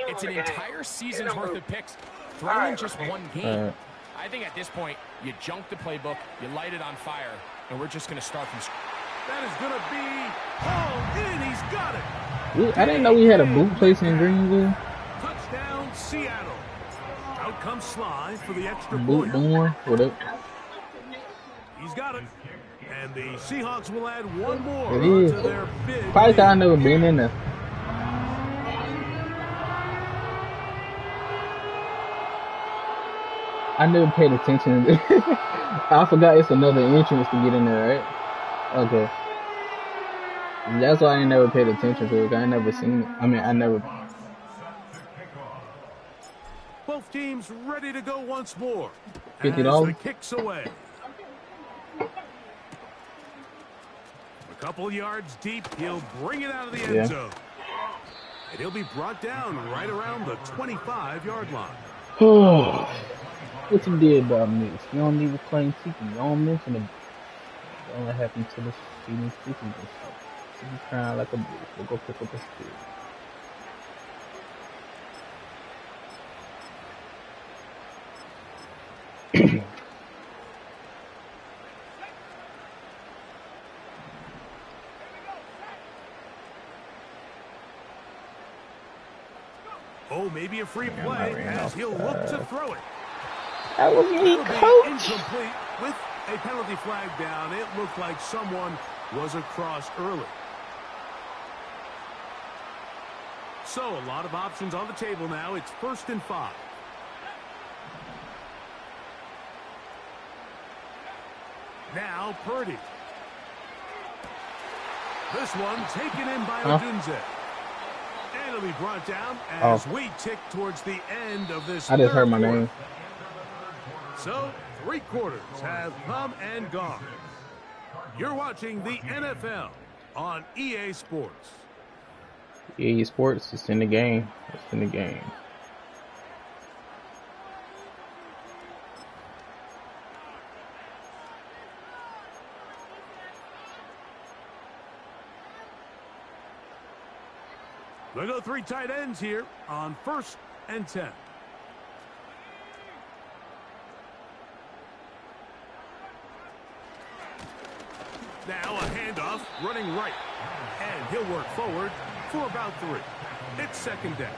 [SPEAKER 2] It's an entire season's worth of picks thrown in just one game. I think at this point, you junk the playbook, you light it on fire, and we're just going to start from scratch.
[SPEAKER 1] That is going to be hauled in. He's got it.
[SPEAKER 3] I didn't know we had a boot place in Greenville.
[SPEAKER 1] Touchdown, Seattle. Out comes Sly for the extra
[SPEAKER 3] Boot
[SPEAKER 1] point.
[SPEAKER 3] born. What up?
[SPEAKER 1] He's got it. And the Seahawks will add one more
[SPEAKER 3] It is.
[SPEAKER 1] to their big
[SPEAKER 3] Probably 'cause I
[SPEAKER 1] lead.
[SPEAKER 3] never been in there. I never paid attention. I forgot it's another entrance to get in there, right? Okay. That's why I ain't never paid attention to it. I ain't never seen it. I mean, I never.
[SPEAKER 1] Both teams ready to go once more.
[SPEAKER 3] $50?
[SPEAKER 1] As the kicks away. A couple yards deep, he'll bring it out of the end zone. And he'll be brought down right around the 25-yard line.
[SPEAKER 3] What you did about me? You don't even claim Tiki. You don't mention it. It only happened to the shooting Tiki and stuff. So you crying like a bitch. We'll go pick up a stick.
[SPEAKER 1] Oh, maybe a free play as he'll look to throw it.
[SPEAKER 3] That was me,
[SPEAKER 1] It'll be
[SPEAKER 3] coach.
[SPEAKER 1] incomplete with a penalty flag down. It looked like someone was across early. So a lot of options on the table now. It's 1st and 5. Now Purdy. This one taken in by Odunze. And it'll be brought down as we tick towards the end of this.
[SPEAKER 3] I just heard my
[SPEAKER 1] quarter.
[SPEAKER 3] name.
[SPEAKER 1] So 3 quarters have come and gone. You're watching the NFL on EA Sports.
[SPEAKER 3] EA Sports, it's in the game. It's in the game.
[SPEAKER 1] They'll go 3 tight ends here on 1st and 10. Now a handoff, running right. And he'll work forward for about 3. It's 2nd down.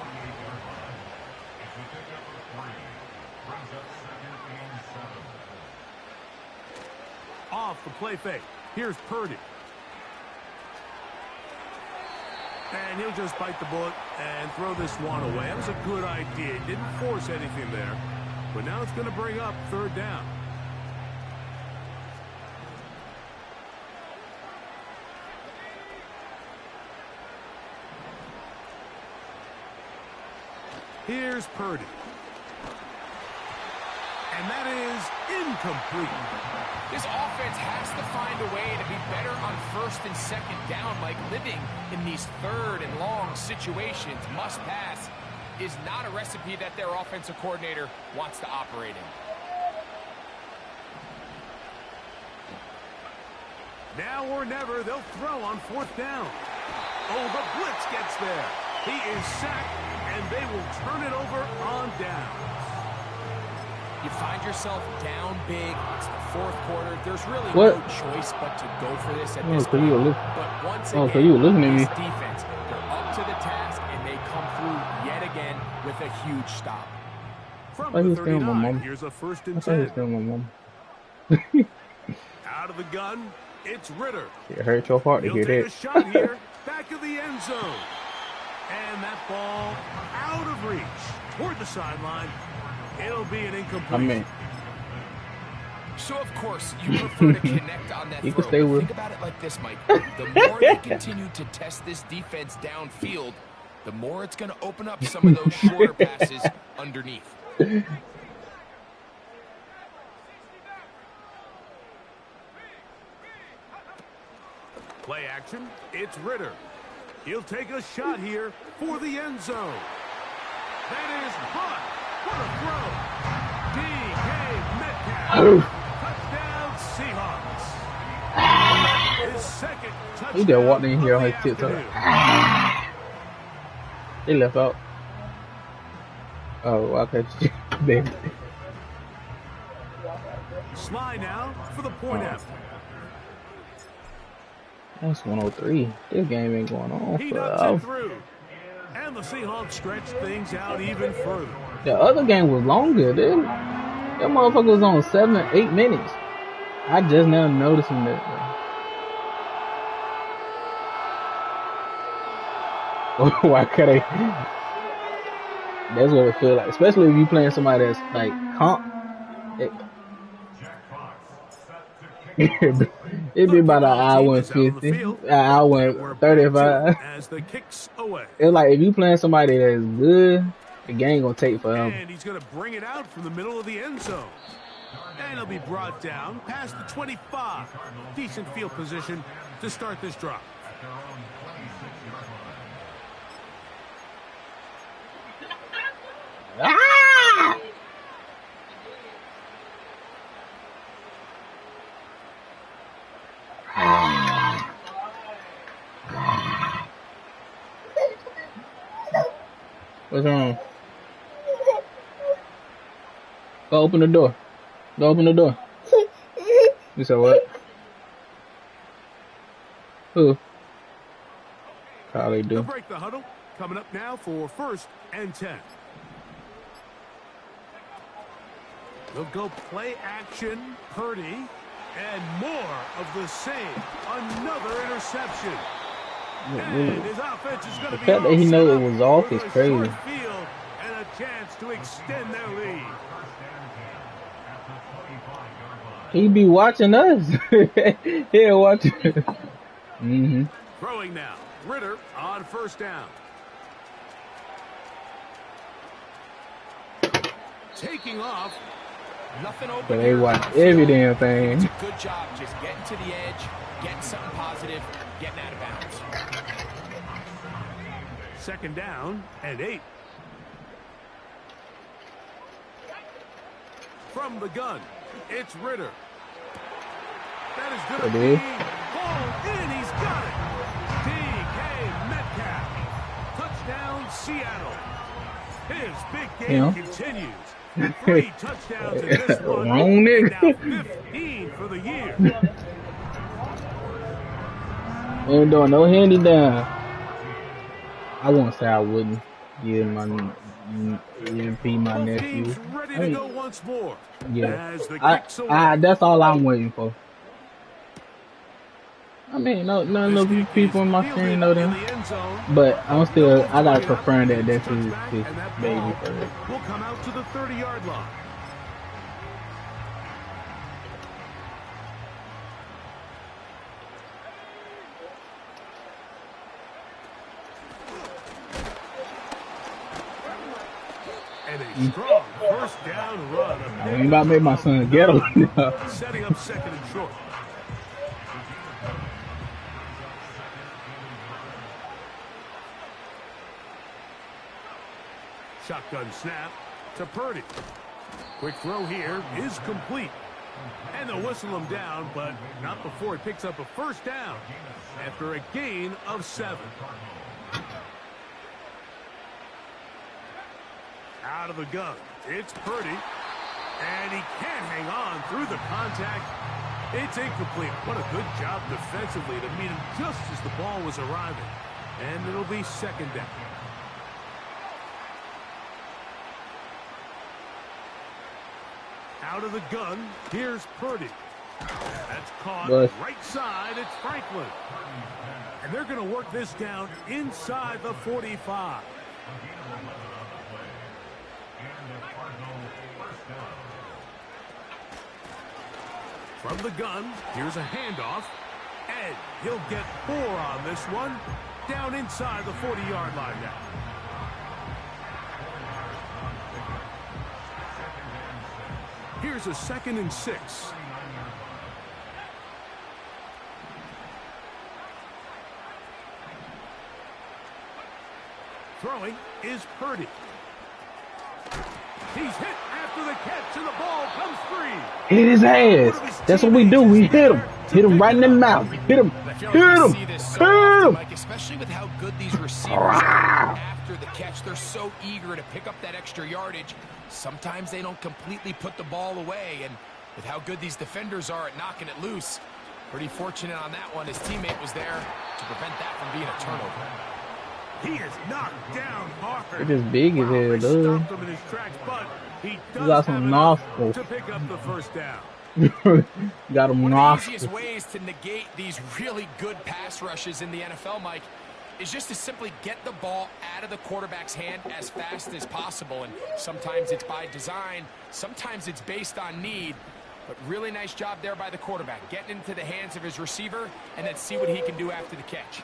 [SPEAKER 1] Off the play fake. Here's Purdy. And he'll just bite the bullet and throw this one away. That was a good idea. He didn't force anything there. But now it's going to bring up 3rd down. Here's Purdy. And that is incomplete.
[SPEAKER 2] This offense has to find a way to be better on 1st and 2nd down. Like living in these 3rd and long situations, must pass, is not a recipe that their offensive coordinator wants to operate in.
[SPEAKER 1] Now or never, they'll throw on 4th down. Oh, the blitz gets there. He is sacked, and they will turn it over on downs.
[SPEAKER 2] You find yourself down big. It's the 4th quarter. There's really
[SPEAKER 3] What?
[SPEAKER 2] no choice but to go for this at
[SPEAKER 3] Oh,
[SPEAKER 2] this
[SPEAKER 3] so
[SPEAKER 2] point.
[SPEAKER 3] you were
[SPEAKER 2] But once
[SPEAKER 3] so
[SPEAKER 2] again,
[SPEAKER 3] you were listening to me.
[SPEAKER 2] this defense, they're up to the task, and they come through yet again with a huge stop.
[SPEAKER 1] From
[SPEAKER 3] I
[SPEAKER 1] the
[SPEAKER 3] was telling my
[SPEAKER 1] 39,
[SPEAKER 3] mom.
[SPEAKER 1] here's a 1st
[SPEAKER 3] I
[SPEAKER 1] and
[SPEAKER 3] thought he was
[SPEAKER 1] 10.
[SPEAKER 3] telling my mom.
[SPEAKER 1] Out of the gun, it's Ritter.
[SPEAKER 3] It hurt your heart to
[SPEAKER 1] He'll
[SPEAKER 3] hear
[SPEAKER 1] take a
[SPEAKER 3] that.
[SPEAKER 1] shot here, back of the end zone. And that ball out of reach toward the sideline. It'll be an incomplete.
[SPEAKER 3] I mean,
[SPEAKER 2] So, of course, you prefer to connect on that
[SPEAKER 3] You can
[SPEAKER 2] throw.
[SPEAKER 3] stay
[SPEAKER 2] But
[SPEAKER 3] with-
[SPEAKER 2] think about it like this, Mike. The more you continue to test this defense downfield, the more it's going to open up some of those shorter passes underneath.
[SPEAKER 1] Play action. It's Ritter. He'll take a shot here for the end zone. That is hot. What a throw. DK Metcalf. Touchdown, Seahawks. His 2nd touchdown.
[SPEAKER 3] he just walked in here on
[SPEAKER 1] of
[SPEAKER 3] his
[SPEAKER 1] the
[SPEAKER 3] tiptoe.
[SPEAKER 1] afternoon.
[SPEAKER 3] They left out. Oh, okay. Baby.
[SPEAKER 1] Sly now for the point after.
[SPEAKER 3] That's 103. This game ain't going on
[SPEAKER 1] He
[SPEAKER 3] for
[SPEAKER 1] knocks it through. And the Seahawks stretch things out even further.
[SPEAKER 3] The other game was longer, dude. That motherfucker was on 7 or 8 minutes. I just now noticing that. Why could I? That's what it feel like, especially if you playing somebody that's like comp. It'd be about an hour and 50, an hour and 35.
[SPEAKER 1] As the kicks away.
[SPEAKER 3] It's like if you playing somebody that's good, the game gonna take forever.
[SPEAKER 1] And he's gonna bring it out from the middle of the end zone. And he'll be brought down past the 25. Decent field position to start this drive.
[SPEAKER 3] Ah! What's wrong? Go open the door. Go open the door. You said what? Who? Probably do.
[SPEAKER 1] They'll break the huddle. Coming up now for 1st and 10. They'll go play action. Purdy. And more of the same. Another interception. And his offense is going to be
[SPEAKER 3] the fact that he knows it was off is crazy.
[SPEAKER 1] And a chance to extend their lead.
[SPEAKER 3] He be watching us. He'll watch.
[SPEAKER 1] Throwing now. Ritter on 1st down. Taking off.
[SPEAKER 2] Nothing open.
[SPEAKER 3] But they watch every damn thing.
[SPEAKER 2] It's a good job just getting to the edge, getting something positive, getting out of bounds.
[SPEAKER 1] 2nd down and 8. From the gun, it's Ritter. That is going to be pulled in. He's got it. DK Metcalf. Touchdown, Seattle. His big game continues. 3 touchdowns in this one.
[SPEAKER 3] Wrong nigga.
[SPEAKER 1] Now 15 for the year.
[SPEAKER 3] Ain't doing no handy down. I won't say I wouldn't give my nephew.
[SPEAKER 1] Ready to go once more.
[SPEAKER 3] Yeah,
[SPEAKER 1] As the kicks
[SPEAKER 3] I that's all I'm waiting for. I mean, none of those people in my screen know them, but I gotta confirm that that's his baby first.
[SPEAKER 1] Will come out to the 30-yard line. And a strong 1st down run.
[SPEAKER 3] I'm about to make my son get him now.
[SPEAKER 1] Setting up 2nd and short. Shotgun snap to Purdy. Quick throw here is complete. And they'll whistle him down, but not before he picks up a 1st down after a gain of 7. Out of the gun, it's Purdy. And he can't hang on through the contact. It's incomplete. What a good job defensively to meet him just as the ball was arriving. And it'll be 2nd down. Out of the gun, here's Purdy. That's caught right side. It's Franklin. And they're going to work this down inside the 45. From the gun, here's a handoff. And he'll get 4 on this one. Down inside the 40-yard line now. Here's a 2nd and 6. Throwing is Purdy. He's hit after the catch, and the ball comes free.
[SPEAKER 3] Hit his ass. That's what we do. We hit him. Hit him right in the mouth. Hit him. Hit him. Hit him.
[SPEAKER 2] Especially with how good these receivers are after the catch. They're so eager to pick up that extra yardage. Sometimes they don't completely put the ball away, and With how good these defenders are at knocking it loose, pretty fortunate on that one. His teammate was there to prevent that from being a turnover.
[SPEAKER 1] He is knocked down hard.
[SPEAKER 3] It's as big as hell, dude.
[SPEAKER 1] Stopped him in his tracks, but he does
[SPEAKER 3] got
[SPEAKER 1] have
[SPEAKER 3] some
[SPEAKER 1] enough
[SPEAKER 3] nostrils.
[SPEAKER 1] to pick up the first down.
[SPEAKER 3] Got him
[SPEAKER 2] One of the
[SPEAKER 3] nostrils.
[SPEAKER 2] easiest ways to negate these really good pass rushes in the NFL, Mike, is just to simply get the ball out of the quarterback's hand as fast as possible. And sometimes it's by design, sometimes it's based on need. But really nice job there by the quarterback, getting into the hands of his receiver and then see what he can do after the catch.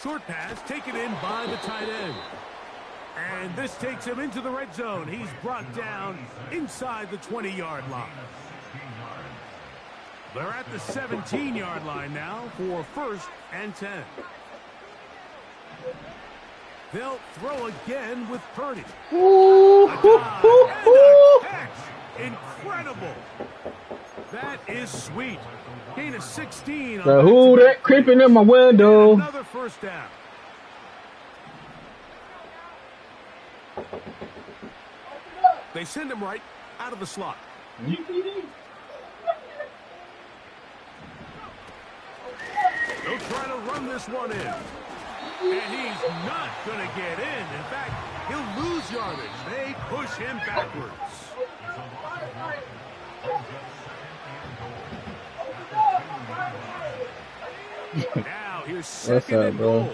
[SPEAKER 1] Short pass taken in by the tight end. And this takes him into the red zone. He's brought down inside the 20-yard line. They're at the 17-yard line now for 1st and 10. They'll throw again with Purdy. A dive and a catch. Incredible. That is sweet. Gain of 16.
[SPEAKER 3] So who that creeping in my window?
[SPEAKER 1] Another first down. They send him right out of the slot. They'll try to run this one in. And he's not going to get in. In fact, he'll lose yardage. They push him backwards. Now here's second and goal.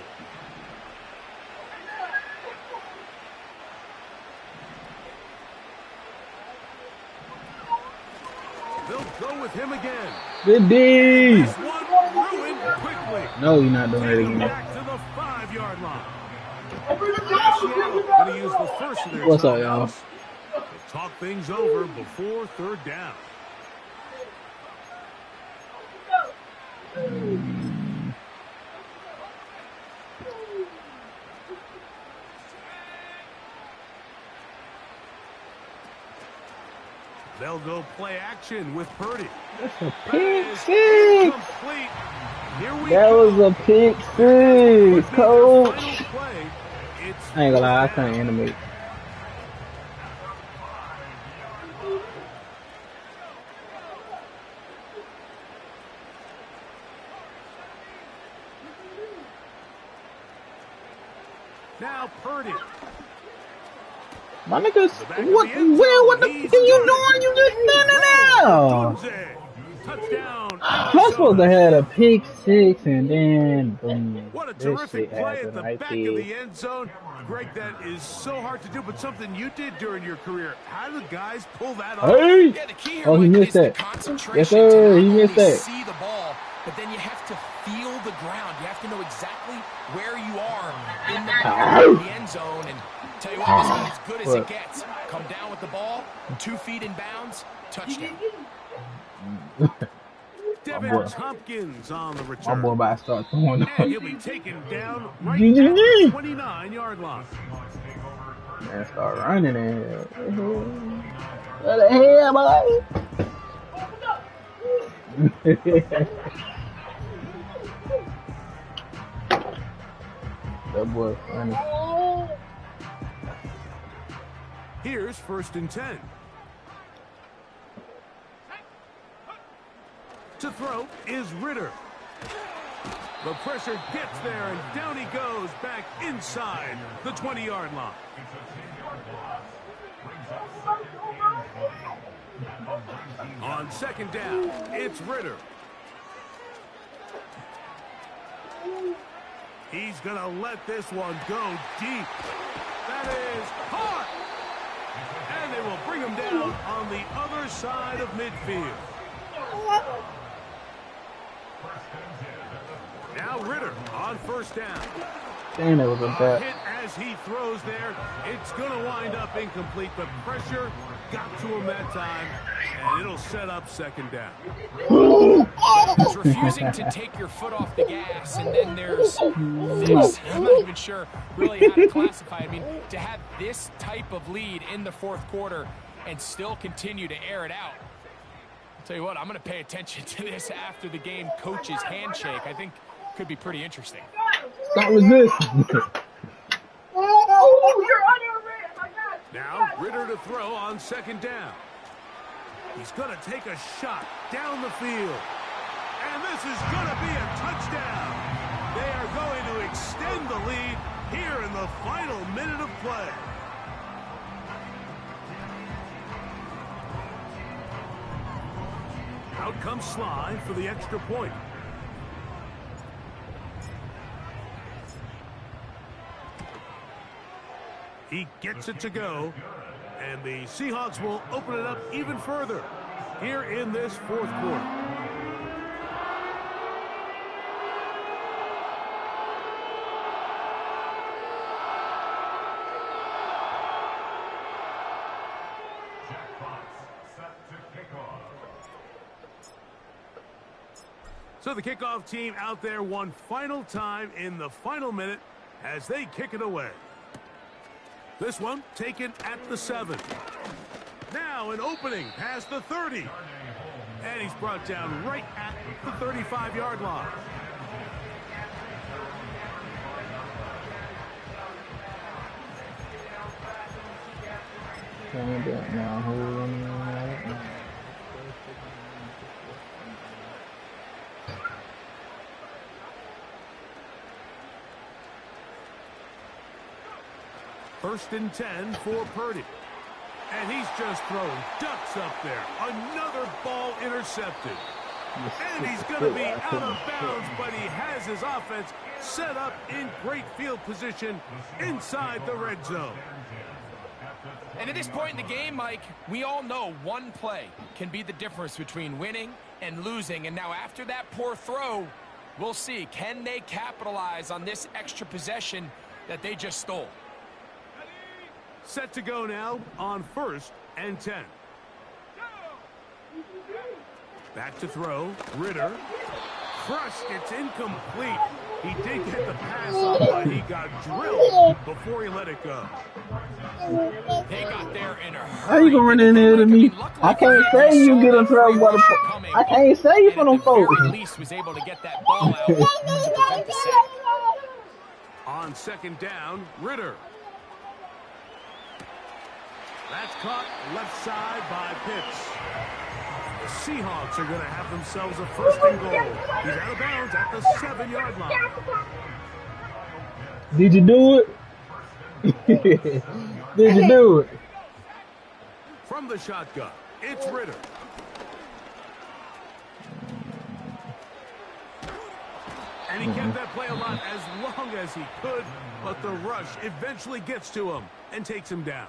[SPEAKER 1] They'll go with him again.
[SPEAKER 3] Good D.
[SPEAKER 1] This one ruined quickly.
[SPEAKER 3] No, you're not doing it
[SPEAKER 1] Taking him
[SPEAKER 3] again.
[SPEAKER 1] back to the 5-yard line. Seattle going to use the first of their
[SPEAKER 3] What's up, y'all?
[SPEAKER 1] timeouts to talk things over before 3rd down. They'll go play action with Purdy.
[SPEAKER 3] That's a
[SPEAKER 1] That
[SPEAKER 3] pick
[SPEAKER 1] is
[SPEAKER 3] six.
[SPEAKER 1] incomplete. Here we
[SPEAKER 3] That
[SPEAKER 1] go.
[SPEAKER 3] was a pick
[SPEAKER 1] With
[SPEAKER 3] six,
[SPEAKER 1] their
[SPEAKER 3] coach.
[SPEAKER 1] final play, it's
[SPEAKER 3] I ain't gonna lie, I
[SPEAKER 1] 4th
[SPEAKER 3] can't
[SPEAKER 1] down.
[SPEAKER 3] animate.
[SPEAKER 1] Now Purdy.
[SPEAKER 3] My niggas,
[SPEAKER 1] The back of
[SPEAKER 3] what?
[SPEAKER 1] the end
[SPEAKER 3] Where? What the
[SPEAKER 1] zone.
[SPEAKER 3] f
[SPEAKER 1] He's
[SPEAKER 3] are you
[SPEAKER 1] good.
[SPEAKER 3] doing? You just standing there.
[SPEAKER 1] Dunze. Touchdown.
[SPEAKER 3] I'm supposed to have a pick six and then boom.
[SPEAKER 1] What a
[SPEAKER 3] This
[SPEAKER 1] terrific
[SPEAKER 3] shit
[SPEAKER 1] play at
[SPEAKER 3] happened
[SPEAKER 1] the
[SPEAKER 3] right
[SPEAKER 1] back of
[SPEAKER 3] there.
[SPEAKER 1] the end zone. Greg, that is so hard to do, but something you did during your career. How do guys pull that off?
[SPEAKER 3] Hey!
[SPEAKER 2] Yeah, the key here,
[SPEAKER 3] Oh, he
[SPEAKER 2] Mike,
[SPEAKER 3] missed
[SPEAKER 2] is the
[SPEAKER 3] that.
[SPEAKER 2] concentration
[SPEAKER 3] Yes,
[SPEAKER 2] to
[SPEAKER 3] sir.
[SPEAKER 2] not
[SPEAKER 3] He
[SPEAKER 2] only
[SPEAKER 3] missed that.
[SPEAKER 2] see the ball, but then you have to feel the ground. You have to know exactly where you are in the back of the end zone. And tell you what, this is as good as
[SPEAKER 3] What?
[SPEAKER 2] it gets. Come down with the ball, 2 feet in bounds, touchdown.
[SPEAKER 1] Devin
[SPEAKER 3] boy.
[SPEAKER 1] Tompkins on the
[SPEAKER 3] My
[SPEAKER 1] return.
[SPEAKER 3] boy about to start throwing
[SPEAKER 1] And
[SPEAKER 3] up.
[SPEAKER 1] he'll be taken down right at the 29-yard line.
[SPEAKER 3] Man, start running in here. What the hell, boy? That boy funny.
[SPEAKER 1] Here's 1st and 10. To throw is Ritter. The pressure gets there, and down he goes back inside the 20-yard line. On 2nd down, it's Ritter. He's going to let this one go deep. That is hard. And they will bring him down on the other side of midfield. Now Ritter on 1st down.
[SPEAKER 3] Damn, that was a
[SPEAKER 1] A
[SPEAKER 3] bat.
[SPEAKER 1] hit as he throws there. It's going to wind up incomplete, but pressure got to him that time, and it'll set up 2nd down.
[SPEAKER 2] There's refusing to take your foot off the gas, and then there's this. I'm not even sure really how to classify it. I mean, to have this type of lead in the 4th quarter and still continue to air it out. I'll tell you what, I'm going to pay attention to this after the game coach's handshake. I think could be pretty interesting.
[SPEAKER 3] Stop resisting.
[SPEAKER 1] Now Ritter to throw on 2nd down. He's going to take a shot down the field. And this is going to be a touchdown. They are going to extend the lead here in the final minute of play. Out comes Sly for the extra point. He gets it to go, and the Seahawks will open it up even further here in this fourth quarter. So the kickoff team out there one final time in the final minute as they kick it away. This one taken at the 7. Now an opening past the 30. And he's brought down right at the 35-yard line. First and 10 for Purdy. And he's just throwing ducks up there. Another ball intercepted. And he's going to be out of bounds, but he has his offense set up in great field position inside the red zone.
[SPEAKER 2] And at this point in the game, Mike, we all know one play can be the difference between winning and losing. And now after that poor throw, we'll see, can they capitalize on this extra possession that they just stole?
[SPEAKER 1] Set to go now on 1st and 10. Back to throw. Ritter. Crushed. It's incomplete. He did get the pass off, but he got drilled before he let it go.
[SPEAKER 2] They got there in a hurry.
[SPEAKER 3] How you gonna run in there to me? I can't say you get in trouble by the I can't say you for them folks.
[SPEAKER 2] At least was able to get that ball out to prevent the sack.
[SPEAKER 1] On 2nd down, Ritter. That's caught left side by Pitts. The Seahawks are going to have themselves a 1st and goal. He's out of bounds at the 7-yard line.
[SPEAKER 3] Did you do it? Did you do it?
[SPEAKER 1] From the shotgun, it's Ritter. And he kept that play alive as long as he could, but the rush eventually gets to him and takes him down.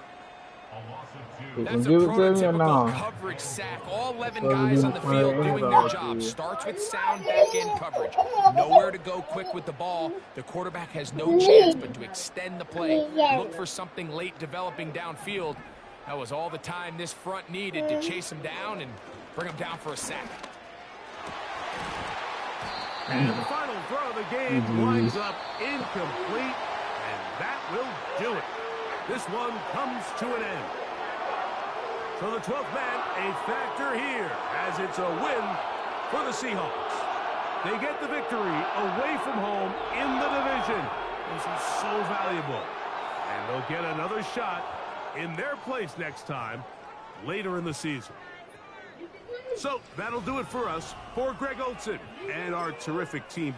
[SPEAKER 2] That's a prototypical coverage sack. All 11 guys on the field doing their job. Starts with sound back-end coverage. Nowhere to go quick with the ball. The quarterback has no chance but to extend the play. Look for something late developing downfield. That was all the time this front needed to chase him down and bring him down for a sack.
[SPEAKER 1] And the final throw of the game winds up incomplete, and that will do it. This one comes to an end. So the 12th man, a factor here, as it's a win for the Seahawks. They get the victory away from home in the division. This is so valuable. And they'll get another shot in their place next time later in the season. So that'll do it for us. For Greg Olson and our terrific team.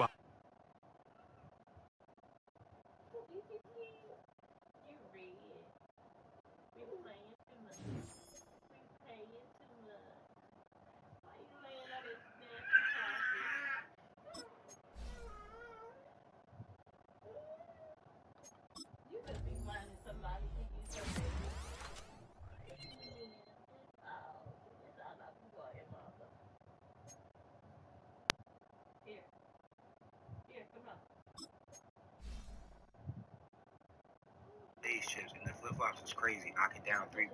[SPEAKER 5] Chips and the flip-flops is crazy. Knock it down 3.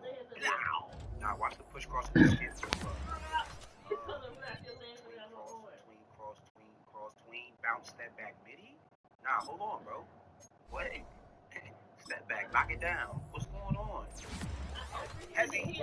[SPEAKER 5] Now watch the push cross and the skid. Cross, tween, bounce, step back, midi. Nah, hold on, bro. What? Step back, knock it down. What's going on? Heavy.